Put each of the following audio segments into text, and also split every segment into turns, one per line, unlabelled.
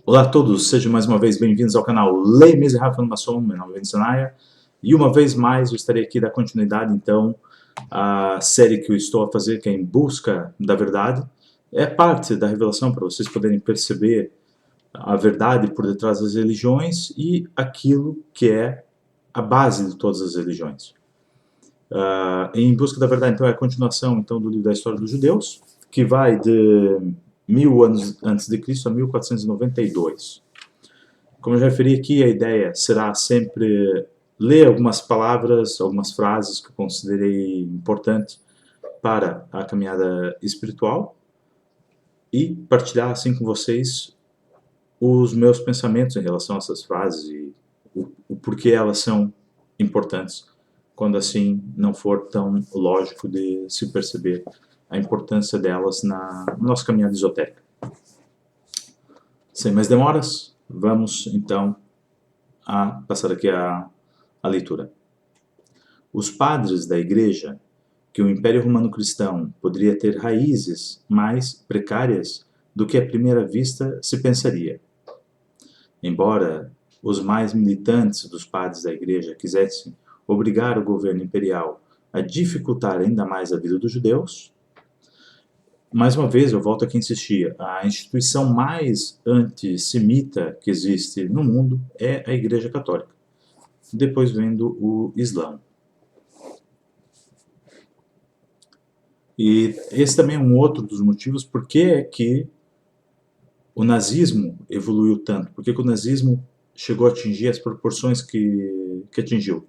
Olá a todos, sejam mais uma vez bem-vindos ao canal Lei Mesa Rafa Maçom, meu nome é Vinícius Anaya, e uma vez mais eu estarei aqui da continuidade então à série que eu estou a fazer, que é Em Busca da Verdade. É parte da revelação para vocês poderem perceber a verdade por detrás das religiões e aquilo que é a base de todas as religiões. Em Busca da Verdade então é a continuação então do livro da história dos judeus, que vai de 1000 anos antes de Cristo a 1492. Como eu já referi aqui, a ideia será sempre ler algumas palavras, algumas frases que eu considerei importantes para a caminhada espiritual e partilhar assim com vocês os meus pensamentos em relação a essas frases e o porquê elas são importantes, quando assim não for tão lógico de se perceber a importância delas na nossa caminhada esotérica. Sem mais demoras, vamos então a passar aqui a leitura. Os padres da Igreja, que o Império Romano Cristão poderia ter raízes mais precárias do que à primeira vista se pensaria. Embora os mais militantes dos padres da Igreja quisessem obrigar o governo imperial a dificultar ainda mais a vida dos judeus, mais uma vez, eu volto aqui a insistir, a instituição mais antissemita que existe no mundo é a Igreja Católica. Depois vendo o Islã. E esse também é um outro dos motivos por que o nazismo evoluiu tanto, por que o nazismo chegou a atingir as proporções que atingiu.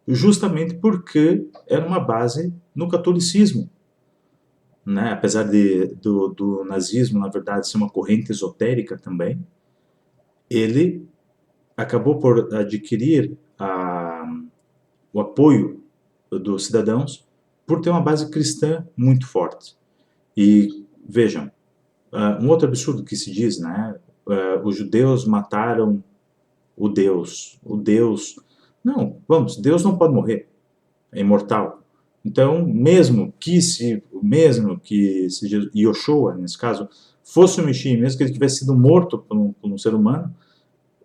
Justamente porque era uma base no catolicismo. Né? Apesar do nazismo, na verdade, ser uma corrente esotérica também, ele acabou por adquirir o apoio dos cidadãos por ter uma base cristã muito forte. E vejam, um outro absurdo que se diz, né? Os judeus mataram o Deus. Não, vamos, Deus não pode morrer, é imortal. Então, mesmo que Yoshua, nesse caso, fosse o Messias, mesmo que ele tivesse sido morto por um ser humano,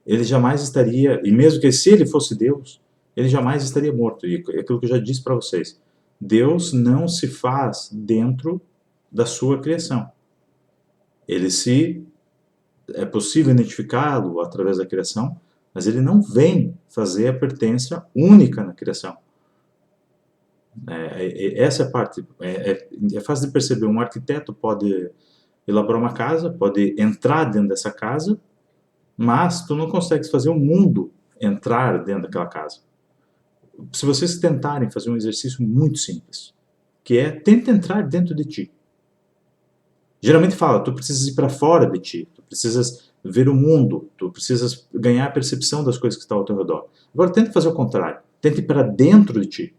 ele jamais estaria, e mesmo que se ele fosse Deus, ele jamais estaria morto. E é aquilo que eu já disse para vocês. Deus não se faz dentro da sua criação. É possível identificá-lo através da criação, mas ele não vem fazer a pertença única na criação. Essa é a parte. É fácil de perceber. Um arquiteto pode elaborar uma casa, pode entrar dentro dessa casa, mas tu não consegues fazer o mundo entrar dentro daquela casa. Se vocês tentarem fazer um exercício muito simples, que é, tenta entrar dentro de ti. Geralmente fala, tu precisas ir para fora de ti, tu precisas ver o mundo, tu precisas ganhar a percepção das coisas que estão ao teu redor. Agora tenta fazer o contrário, tenta ir para dentro de ti.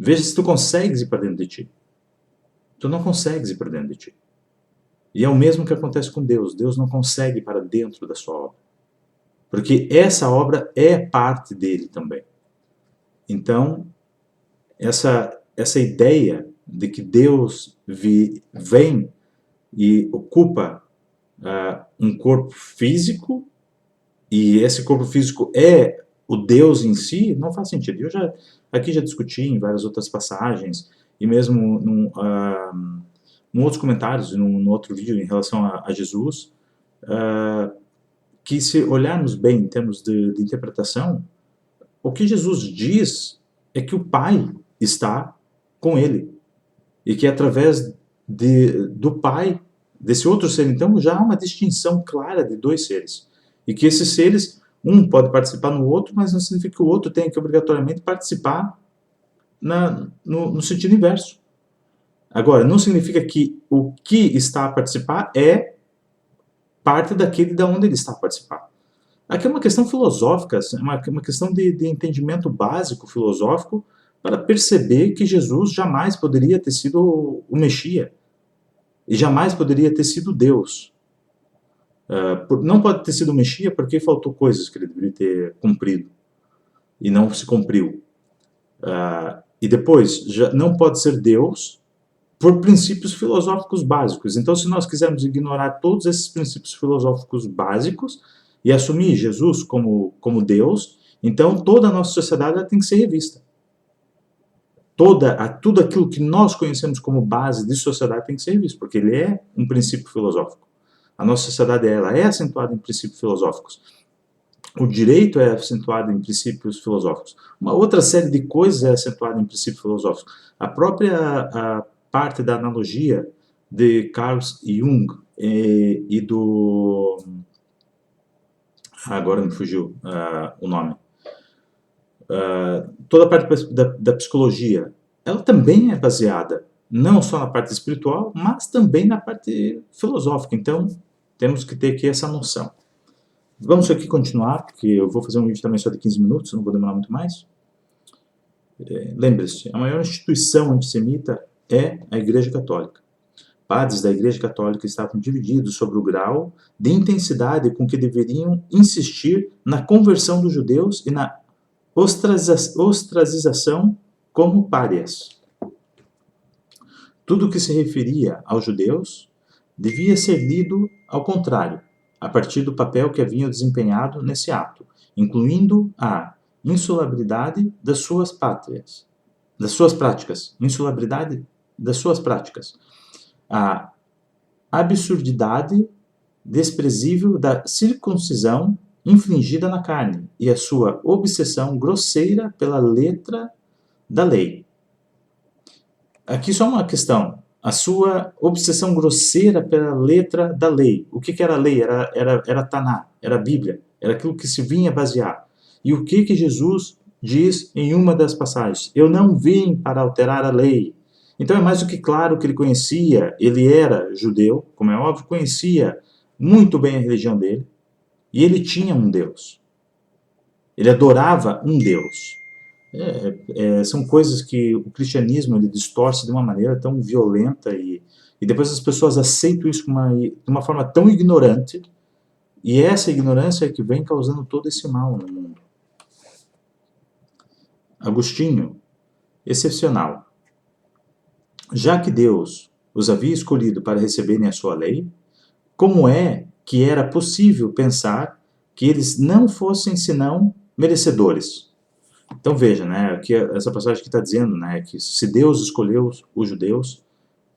Veja se tu consegues ir para dentro de ti. Tu não consegues ir para dentro de ti. E é o mesmo que acontece com Deus. Deus não consegue ir para dentro da sua obra. Porque essa obra é parte dele também. Então, essa ideia de que Deus vem e ocupa um corpo físico, e esse corpo físico é o Deus em si, não faz sentido. Eu aqui já discuti em várias outras passagens, e mesmo em outros comentários, num outro vídeo em relação a Jesus, que se olharmos bem em termos de interpretação, o que Jesus diz é que o Pai está com ele. E que através do Pai, desse outro ser, então, já há uma distinção clara de dois seres. E que esses seres, um pode participar no outro, mas não significa que o outro tenha que obrigatoriamente participar no sentido inverso. Agora, não significa que o que está a participar é parte daquele da onde ele está a participar. Aqui é uma questão filosófica, uma questão de entendimento básico filosófico para perceber que Jesus jamais poderia ter sido o Messias e jamais poderia ter sido Deus. Não pode ter sido o Messias porque faltou coisas que ele deveria ter cumprido e não se cumpriu. E depois, já não pode ser Deus por princípios filosóficos básicos. Então, se nós quisermos ignorar todos esses princípios filosóficos básicos, e assumir Jesus como Deus, então toda a nossa sociedade ela tem que ser revista. Tudo aquilo que nós conhecemos como base de sociedade tem que ser revisto, porque ele é um princípio filosófico. A nossa sociedade ela é acentuada em princípios filosóficos. O direito é acentuado em princípios filosóficos. Uma outra série de coisas é acentuada em princípios filosóficos. A parte da analogia de Carl Jung e do... agora me fugiu o nome. Toda a parte da psicologia, ela também é baseada não só na parte espiritual, mas também na parte filosófica. Então, temos que ter aqui essa noção. Vamos aqui continuar, porque eu vou fazer um vídeo também só de 15 minutos, não vou demorar muito mais. Lembre-se, a maior instituição antissemita é a Igreja Católica. Padres da Igreja Católica estavam divididos sobre o grau de intensidade com que deveriam insistir na conversão dos judeus e na ostracização como párias. Tudo que se referia aos judeus devia ser lido ao contrário, a partir do papel que haviam desempenhado nesse ato, incluindo a insalubridade das suas práticas, a absurdidade desprezível da circuncisão infligida na carne e a sua obsessão grosseira pela letra da lei. Aqui só uma questão. A sua obsessão grosseira pela letra da lei. O que era a lei? Era Taná, era a Bíblia, era aquilo que se vinha basear. E o que Jesus diz em uma das passagens? Eu não vim para alterar a lei. Então é mais do que claro que ele conhecia, ele era judeu, como é óbvio, conhecia muito bem a religião dele, e ele tinha um Deus. Ele adorava um Deus. São coisas que o cristianismo ele distorce de uma maneira tão violenta e depois as pessoas aceitam isso de uma forma tão ignorante, e essa ignorância é que vem causando todo esse mal no mundo. Agostinho, excepcional. Já que Deus os havia escolhido para receberem a sua lei, como é que era possível pensar que eles não fossem senão merecedores? Então veja, né, que essa passagem que está dizendo, né, que se Deus escolheu os judeus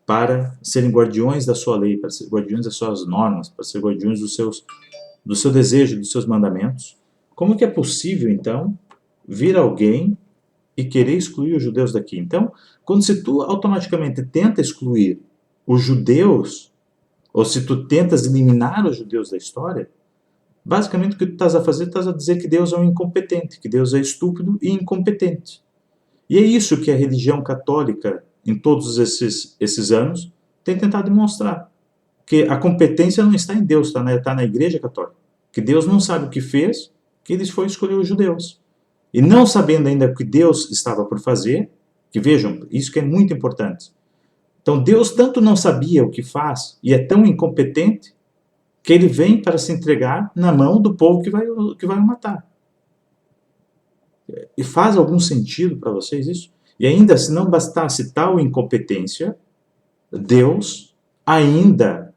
para serem guardiões da sua lei, para serem guardiões das suas normas, para serem guardiões do seu desejo, dos seus mandamentos, como que é possível, então, vir alguém e querer excluir os judeus daqui? Então, quando se tu automaticamente tenta excluir os judeus, ou se tu tentas eliminar os judeus da história, basicamente o que tu estás a fazer, estás a dizer que Deus é um incompetente, que Deus é estúpido e incompetente. E é isso que a religião católica, em todos esses anos, tem tentado demonstrar. Que a competência não está em Deus, está na Igreja Católica. Que Deus não sabe o que fez, que eles foram escolher os judeus. E não sabendo ainda o que Deus estava por fazer, que vejam, isso que é muito importante. Então Deus tanto não sabia o que faz, e é tão incompetente, que ele vem para se entregar na mão do povo que vai o matar. E faz algum sentido para vocês isso? E ainda, se não bastasse tal incompetência, Deus ainda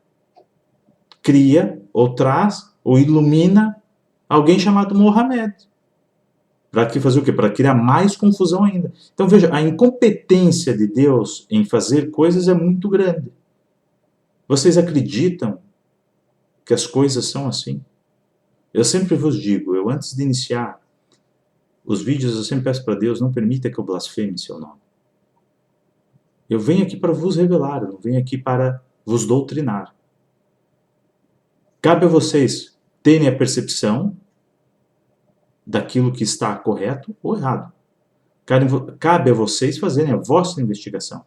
cria, ou traz, ou ilumina alguém chamado Mohamed. Para fazer o quê? Para criar mais confusão ainda. Então veja, a incompetência de Deus em fazer coisas é muito grande. Vocês acreditam que as coisas são assim? Eu sempre vos digo, antes de iniciar os vídeos, eu sempre peço para Deus, não permita que eu blasfeme seu nome. Eu venho aqui para vos revelar, eu não venho aqui para vos doutrinar. Cabe a vocês terem a percepção daquilo que está correto ou errado. Cabe a vocês fazerem a vossa investigação.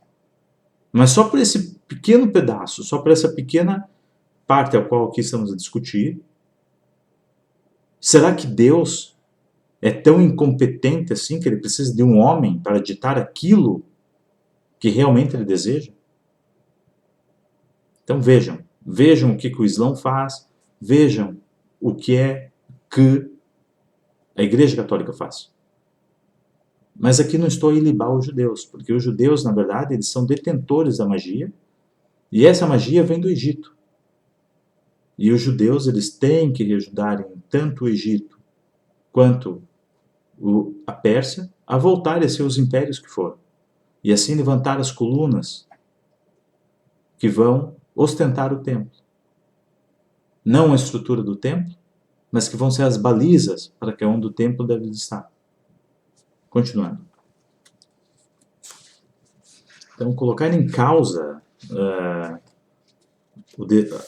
Mas só por esse pequeno pedaço, só por essa pequena parte ao qual aqui estamos a discutir, será que Deus é tão incompetente assim que ele precisa de um homem para ditar aquilo que realmente ele deseja? Então vejam o que o Islã faz, vejam o que é que a Igreja Católica faz. Mas aqui não estou a ilibar os judeus, porque os judeus, na verdade, eles são detentores da magia, e essa magia vem do Egito. E os judeus, eles têm que ajudarem tanto o Egito quanto a Pérsia a voltarem a ser os impérios que foram. E assim levantar as colunas que vão ostentar o templo. Não a estrutura do templo, mas que vão ser as balizas para que é onde o templo deve estar. Continuando. Então, colocar em causa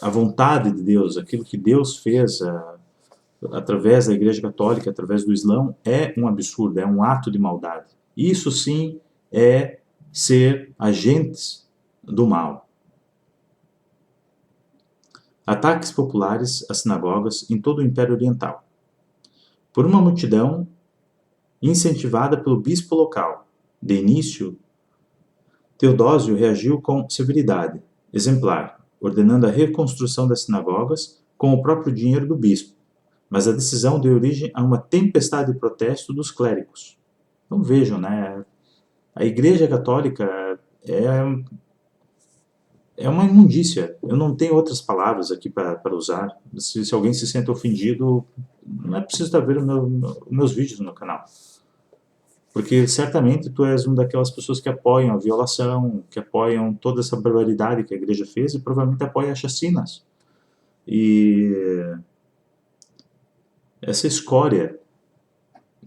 a vontade de Deus, aquilo que Deus fez através da Igreja Católica, através do Islã, é um absurdo, é um ato de maldade. Isso sim é ser agentes do mal. Ataques populares às sinagogas em todo o Império Oriental. Por uma multidão incentivada pelo bispo local. De início, Teodósio reagiu com severidade exemplar, ordenando a reconstrução das sinagogas com o próprio dinheiro do bispo, mas a decisão deu origem a uma tempestade de protesto dos clérigos. Então vejam, né? A Igreja Católica é uma imundícia. Eu não tenho outras palavras aqui para usar. Se alguém se sente ofendido, não é preciso estar vendo meus vídeos no canal. Porque certamente tu és uma daquelas pessoas que apoiam a violação, que apoiam toda essa barbaridade que a igreja fez e provavelmente apoia as chacinas. E essa escória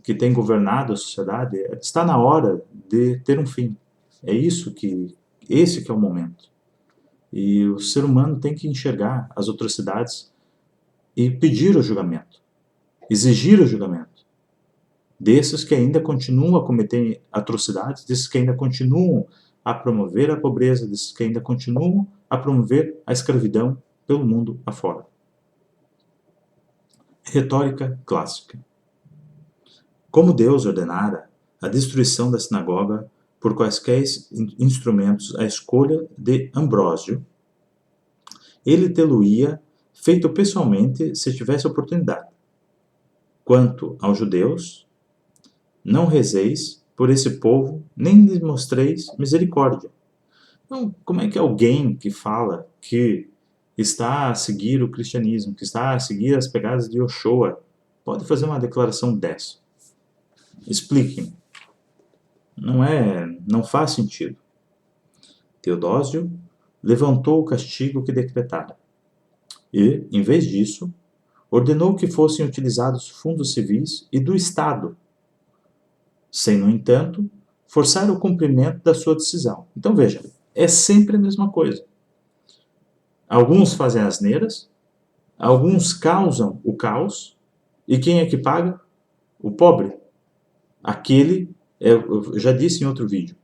que tem governado a sociedade está na hora de ter um fim. Esse que é o momento. E o ser humano tem que enxergar as atrocidades e pedir o julgamento, exigir o julgamento desses que ainda continuam a cometer atrocidades, desses que ainda continuam a promover a pobreza, desses que ainda continuam a promover a escravidão pelo mundo afora. Retórica clássica. Como Deus ordenara a destruição da sinagoga por quaisquer instrumentos à escolha de Ambrósio, ele tê-lo-ia feito pessoalmente se tivesse oportunidade. Quanto aos judeus, não rezeis por esse povo, nem lhes mostreis misericórdia. Então, como é que alguém que fala que está a seguir o cristianismo, que está a seguir as pegadas de Yoshua, pode fazer uma declaração dessa? Expliquem. Não faz sentido. Teodósio levantou o castigo que decretara e, em vez disso, ordenou que fossem utilizados fundos civis e do Estado, sem, no entanto, forçar o cumprimento da sua decisão. Então veja, é sempre a mesma coisa. Alguns fazem asneiras, alguns causam o caos, e quem é que paga? O pobre. Eu já disse em outro vídeo,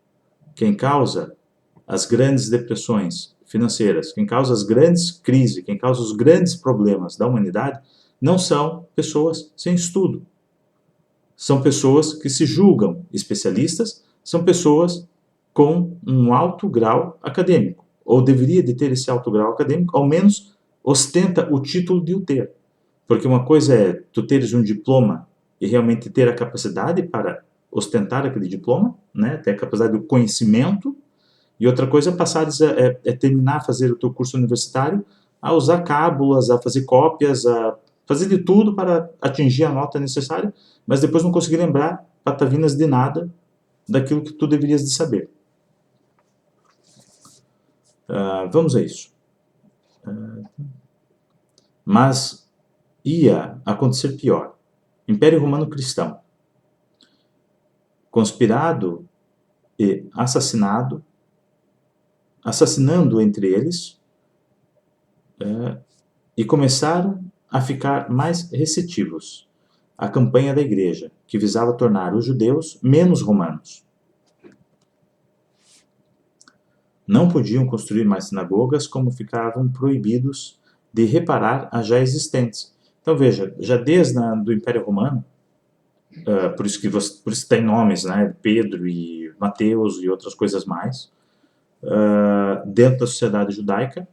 quem causa as grandes depressões financeiras, quem causa as grandes crises, quem causa os grandes problemas da humanidade, não são pessoas sem estudo. São pessoas que se julgam especialistas, são pessoas com um alto grau acadêmico, ou deveria de ter esse alto grau acadêmico, ao menos ostenta o título de o ter. Porque uma coisa é tu teres um diploma e realmente ter a capacidade para ostentar aquele diploma, né, ter a capacidade do conhecimento, e outra coisa é terminar a fazer o teu curso universitário, a usar cábulas, a fazer cópias, a fazer de tudo para atingir a nota necessária, mas depois não conseguir lembrar patavinas de nada daquilo que tu deverias de saber. Vamos a isso. Mas ia acontecer pior. Império Romano Cristão. Conspirado e assassinando entre eles, e começaram a ficar mais receptivos à campanha da igreja, que visava tornar os judeus menos romanos. Não podiam construir mais sinagogas, como ficavam proibidos de reparar as já existentes. Então veja, já desde do Império Romano, por isso tem nomes, né, Pedro e Mateus e outras coisas mais, dentro da sociedade judaica,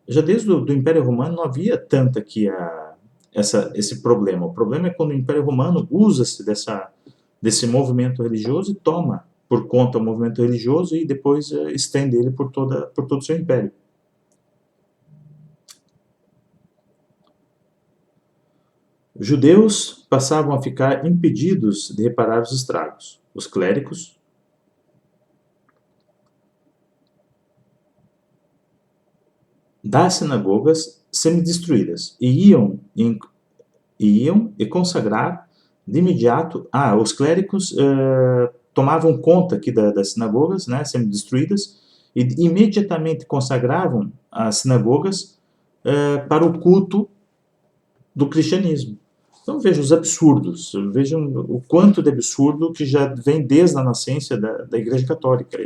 já desde o Império Romano não havia tanto aqui esse problema. O problema é quando o Império Romano usa-se desse movimento religioso e toma por conta o movimento religioso e depois estende ele por todo o seu império. Judeus passavam a ficar impedidos de reparar os estragos. Os clérigos das sinagogas semi-destruídas e iam e consagrar de imediato. Os clérigos tomavam conta aqui das sinagogas, né, semi-destruídas, e imediatamente consagravam as sinagogas para o culto do cristianismo. Então vejam os absurdos, vejam o quanto de absurdo que já vem desde a nascença da Igreja Católica.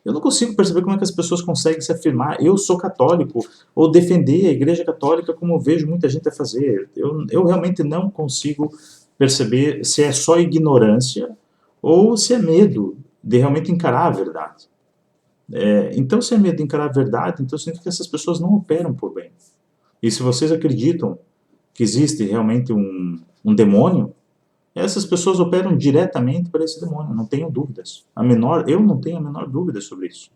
Eu não consigo perceber como é que as pessoas conseguem se afirmar, eu sou católico, ou defender a Igreja Católica como eu vejo muita gente a fazer. Eu realmente não consigo perceber se é só ignorância ou se é medo de realmente encarar a verdade. Então, se é medo de encarar a verdade, então significa que essas pessoas não operam por bem. E se vocês acreditam que existe realmente um demônio, essas pessoas operam diretamente para esse demônio, não tenho dúvidas. Eu não tenho a menor dúvida sobre isso.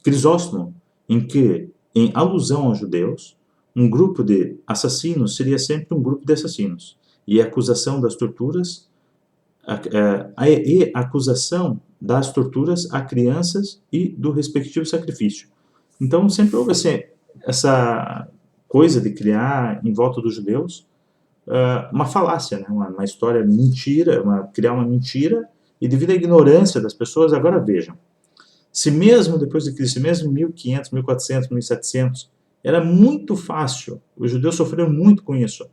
Crisóstomo, em alusão aos judeus, um grupo de assassinos seria sempre um grupo de assassinos. E a acusação das torturas, a acusação das torturas a crianças e do respectivo sacrifício. Então sempre houve essa coisa de criar em volta dos judeus uma falácia, né? Uma história mentira, criar uma mentira, e devido à ignorância das pessoas, agora vejam, se mesmo depois de Cristo, mesmo em 1500, 1400, 1700, era muito fácil, os judeus sofreram muito com isso,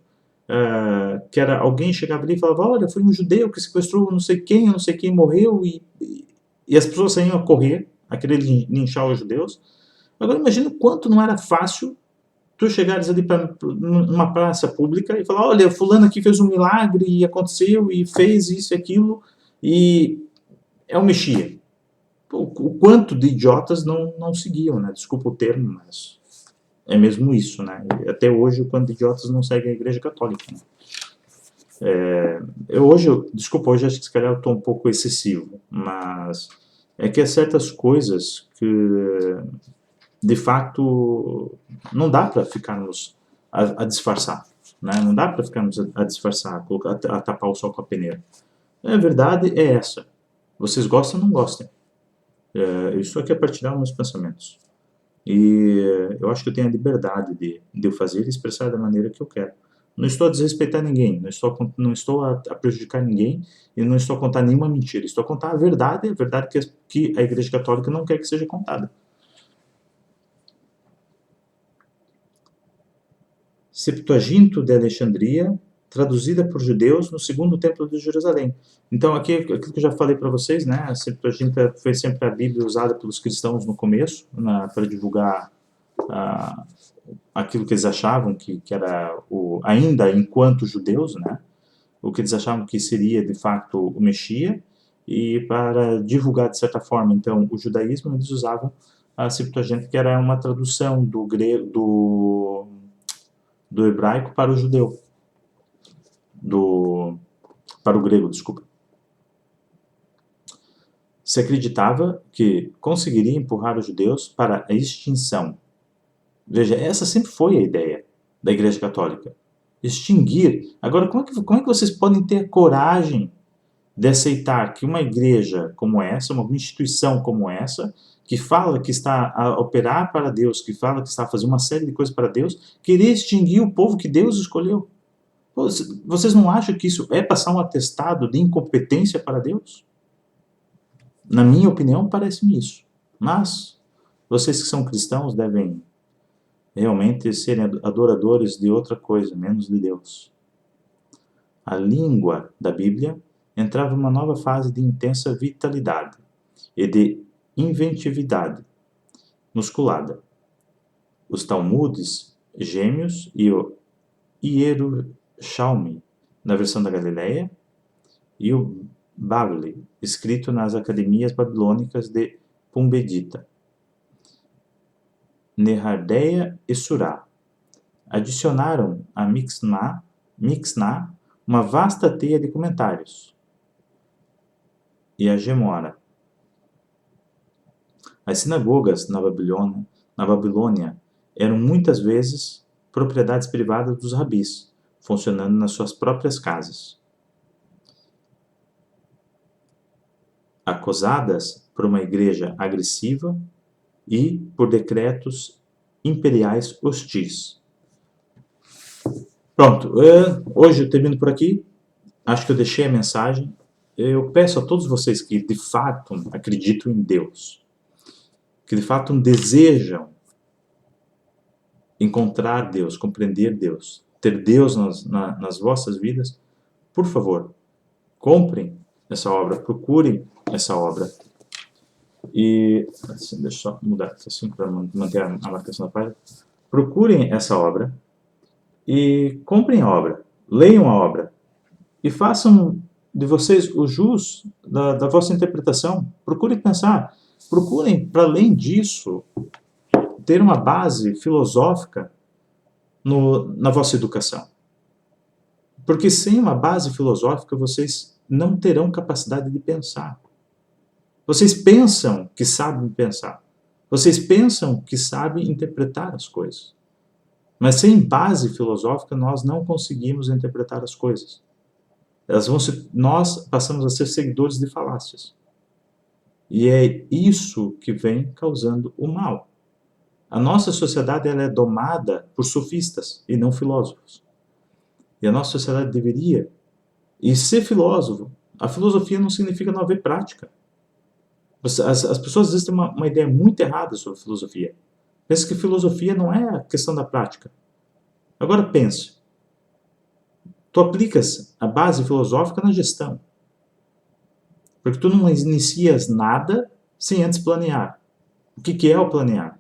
que era alguém chegava ali e falava, olha, foi um judeu que sequestrou não sei quem morreu, e as pessoas saíam a correr, a querer linchar os judeus. Agora imagina o quanto não era fácil tu chegares ali para numa praça pública e falar, olha, fulano aqui fez um milagre e aconteceu e fez isso e aquilo e é o Messias. O quanto de idiotas não seguiam, né? Desculpa o termo, mas é mesmo isso, né? E até hoje o quanto de idiotas não seguem a Igreja Católica, né? Desculpa, hoje acho que se calhar eu estou um pouco excessivo, mas é que há certas coisas que de fato não dá para ficarmos a disfarçar, né? Não dá para ficarmos a disfarçar, a tapar o sol com a peneira. A verdade é essa. Vocês gostam ou não gostem? Eu estou aqui a partilhar meus pensamentos. E eu acho que eu tenho a liberdade de eu fazer e expressar da maneira que eu quero. Não estou a desrespeitar ninguém, não estou a prejudicar ninguém e não estou a contar nenhuma mentira. Estou a contar a verdade que a Igreja Católica não quer que seja contada. Septuaginto de Alexandria, traduzida por judeus no segundo templo de Jerusalém. Então, aqui, aquilo que eu já falei para vocês, né, a Septuaginta foi sempre a Bíblia usada pelos cristãos no começo, para divulgar aquilo que eles achavam que era, ainda enquanto judeus, né, o que eles achavam que seria, de fato, o Messias, e para divulgar, de certa forma, então, o judaísmo, eles usavam a Septuaginta, que era uma tradução do hebraico para o judeu, para o grego, desculpa. Se acreditava que conseguiria empurrar os judeus para a extinção. Veja, essa sempre foi a ideia da Igreja Católica. Extinguir. Agora, como é que vocês podem ter a coragem de aceitar que uma igreja como essa, uma instituição como essa, que fala que está a operar para Deus, que fala que está a fazer uma série de coisas para Deus, querer extinguir o povo que Deus escolheu? Vocês não acham que isso é passar um atestado de incompetência para Deus? Na minha opinião, parece-me isso. Mas vocês que são cristãos devem realmente serem adoradores de outra coisa, menos de Deus. A língua da Bíblia entrava em uma nova fase de intensa vitalidade e de inventividade musculada. Os Talmudes gêmeos e o Hierushalmi, na versão da Galileia, e o Bavli, escrito nas academias babilônicas de Pumbedita, Nehardea e Surá, adicionaram a Mixná uma vasta teia de comentários, e a Gemora. As sinagogas na Babilônia eram muitas vezes propriedades privadas dos rabis, funcionando nas suas próprias casas. Acusadas por uma igreja agressiva e por decretos imperiais hostis. Pronto, hoje eu termino por aqui. Acho que eu deixei a mensagem. Eu peço a todos vocês que de fato acreditam em Deus, que de fato desejam encontrar Deus, compreender Deus, ter Deus nas vossas vidas, por favor, comprem essa obra, procurem essa obra. E, assim, deixa eu só mudar assim para manter a marcação da página. Procurem essa obra e comprem a obra, leiam a obra e façam de vocês o jus da vossa interpretação. Procurem pensar, procurem, para além disso, ter uma base filosófica na vossa educação. Porque sem uma base filosófica, vocês não terão capacidade de pensar. Vocês pensam que sabem pensar. Vocês pensam que sabem interpretar as coisas. Mas sem base filosófica, nós não conseguimos interpretar as coisas. Nós passamos a ser seguidores de falácias. E é isso que vem causando o mal. A nossa sociedade ela é domada por sofistas e não filósofos. E a nossa sociedade deveria... E ser filósofo, a filosofia não significa não haver prática. As pessoas às vezes têm uma ideia muito errada sobre filosofia. Pensam que filosofia não é a questão da prática. Agora pense. Tu aplicas a base filosófica na gestão. Porque tu não inicias nada sem antes planear. O que é o planear?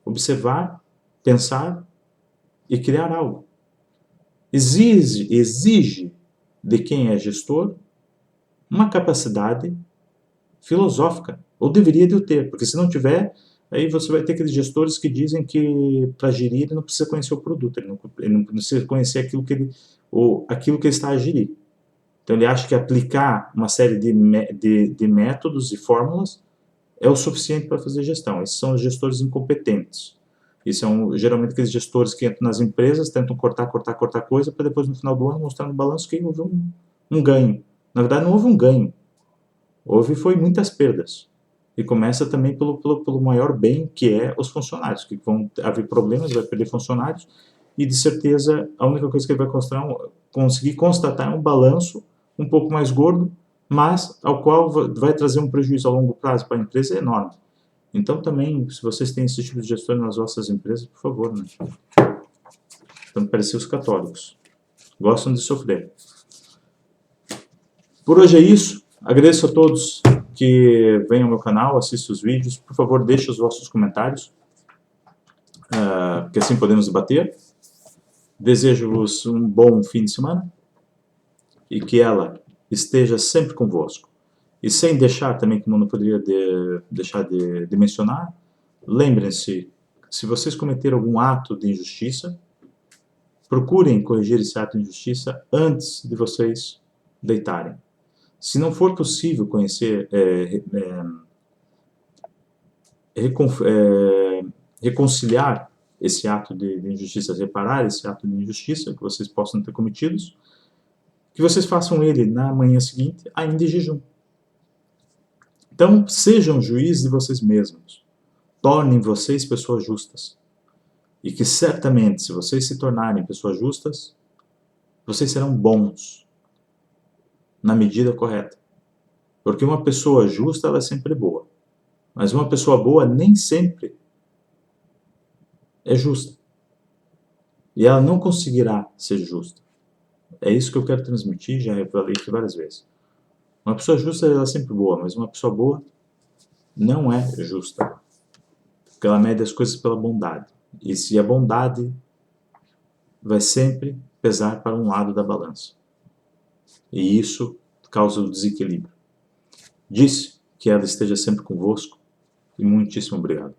Observar, pensar e criar algo. Exige de quem é gestor uma capacidade filosófica, ou deveria de o ter, porque se não tiver, aí você vai ter aqueles gestores que dizem que para gerir ele não precisa conhecer o produto, ele não precisa conhecer aquilo que ele está a gerir. Então ele acha que aplicar uma série de métodos e fórmulas é o suficiente para fazer gestão. Esses são os gestores incompetentes. E são geralmente aqueles gestores que entram nas empresas, tentam cortar coisa, para depois no final do ano mostrar no balanço que houve um ganho. Na verdade não houve um ganho. Foi muitas perdas. E começa também pelo maior bem, que é os funcionários, que vão haver problemas, vai perder funcionários, e de certeza a única coisa que ele vai conseguir constatar é um balanço um pouco mais gordo, mas ao qual vai trazer um prejuízo a longo prazo para a empresa enorme. Então também, se vocês têm esse tipo de gestão nas vossas empresas, por favor, né? Então, parecer os católicos. Gostam de sofrer. Por hoje é isso. Agradeço a todos que vêm ao meu canal, assistem os vídeos. Por favor, deixem os vossos comentários, que assim podemos debater. Desejo-vos um bom fim de semana e que ela esteja sempre convosco. E sem deixar também, como não poderia deixar de mencionar, lembrem-se, se vocês cometerem algum ato de injustiça, procurem corrigir esse ato de injustiça antes de vocês deitarem. Se não for possível reconciliar esse ato de injustiça, reparar esse ato de injustiça que vocês possam ter cometidos, que vocês façam ele na manhã seguinte, ainda em jejum. Então, sejam juízes de vocês mesmos. Tornem vocês pessoas justas. E que certamente, se vocês se tornarem pessoas justas, vocês serão bons na medida correta. Porque uma pessoa justa, ela é sempre boa. Mas uma pessoa boa nem sempre é justa. E ela não conseguirá ser justa. É isso que eu quero transmitir, já falei aqui várias vezes. Uma pessoa justa, ela é sempre boa, mas uma pessoa boa não é justa. Porque ela mede as coisas pela bondade. E se a bondade vai sempre pesar para um lado da balança. E isso causa o desequilíbrio. Disse que ela esteja sempre convosco e muitíssimo obrigado.